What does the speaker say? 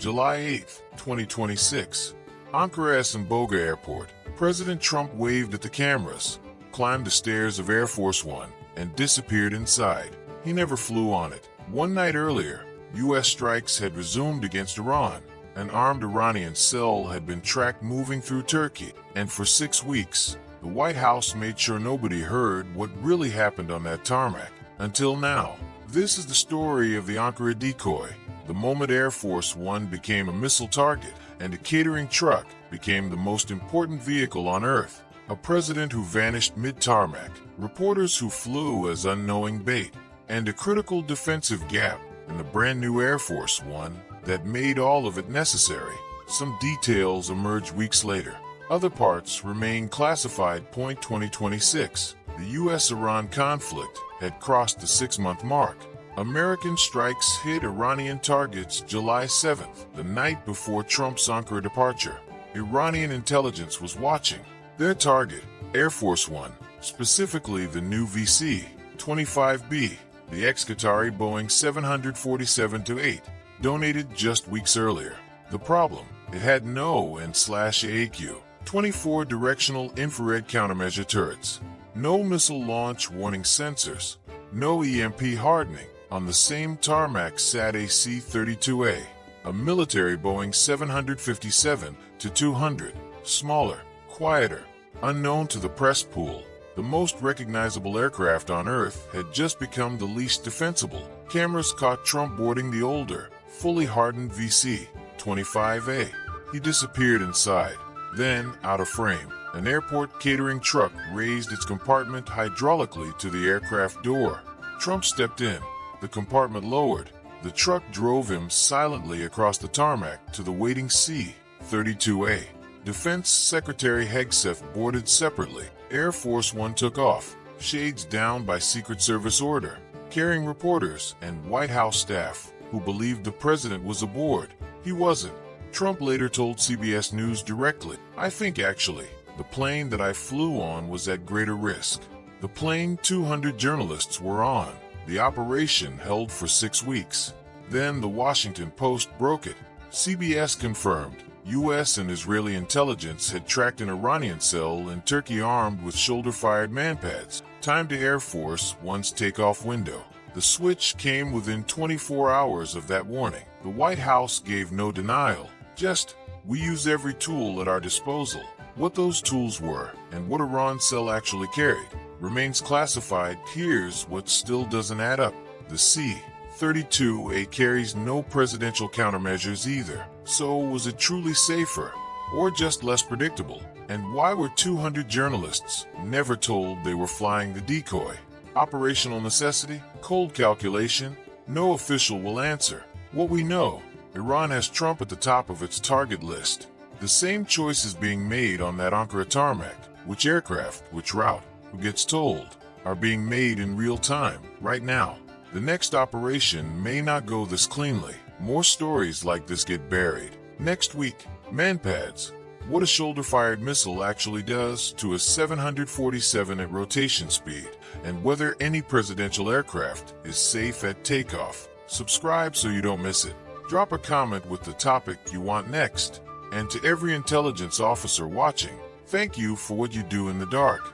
July 8, 2026. Ankara Esenboga Airport. President Trump waved at the cameras, climbed the stairs of Air Force One, and disappeared inside. He never flew on it. One night earlier, U.S. strikes had resumed against Iran. An armed Iranian cell had been tracked moving through Turkey, and for 6 weeks, the White House made sure nobody heard what really happened on that tarmac. Until now. This is the story of the Ankara decoy. The moment Air Force One became a missile target, and a catering truck became the most important vehicle on Earth. A president who vanished mid-tarmac, reporters who flew as unknowing bait, and a critical defensive gap in the brand new Air Force One that made all of it necessary. Some details emerge weeks later. Other parts remain classified. 2026. The U.S.-Iran conflict had crossed the 6-month mark. American strikes hit Iranian targets July 7th, the night before Trump's Ankara departure. Iranian intelligence was watching. Their target, Air Force One, specifically the new VC-25B, the ex-Qatari Boeing 747-8, donated just weeks earlier. The problem, it had no N/AQ, 24 directional infrared countermeasure turrets, no missile launch warning sensors, no EMP hardening. On the same tarmac sat a C-32A, a military Boeing 757-200, smaller, quieter, unknown to the press pool. The most recognizable aircraft on Earth had just become the least defensible. Cameras caught Trump boarding the older, fully hardened VC-25A. He disappeared inside. Then, out of frame, an airport catering truck raised its compartment hydraulically to the aircraft door. Trump stepped in. The compartment lowered. The truck drove him silently across the tarmac to the waiting C-32A. Defense Secretary Hegseth boarded separately. Air Force One took off, shades down by Secret Service order, carrying reporters and White House staff who believed the president was aboard. He wasn't. Trump later told CBS News directly, "I think actually, the plane that I flew on was at greater risk." The plane 200 journalists were on. The operation held for 6 weeks. Then the Washington Post broke it. CBS confirmed U.S. and Israeli intelligence had tracked an Iranian cell in Turkey armed with shoulder-fired manpads, timed to Air Force One's takeoff window. The switch came within 24 hours of that warning. The White House gave no denial, just, "We use every tool at our disposal." What those tools were, and what Iran's cell actually carried, remains classified. Here's what still doesn't add up. The C-32A carries no presidential countermeasures either. So was it truly safer, or just less predictable? And why were 200 journalists never told they were flying the decoy? Operational necessity? Cold calculation? No official will answer. What we know, Iran has Trump at the top of its target list. The same choice is being made on that Ankara tarmac. Which aircraft, which route, who gets told, are being made in real time, right now. The next operation may not go this cleanly. More stories like this get buried. Next week, manpads. What a shoulder-fired missile actually does to a 747 at rotation speed, and whether any presidential aircraft is safe at takeoff. Subscribe so you don't miss it. Drop a comment with the topic you want next. And to every intelligence officer watching, thank you for what you do in the dark.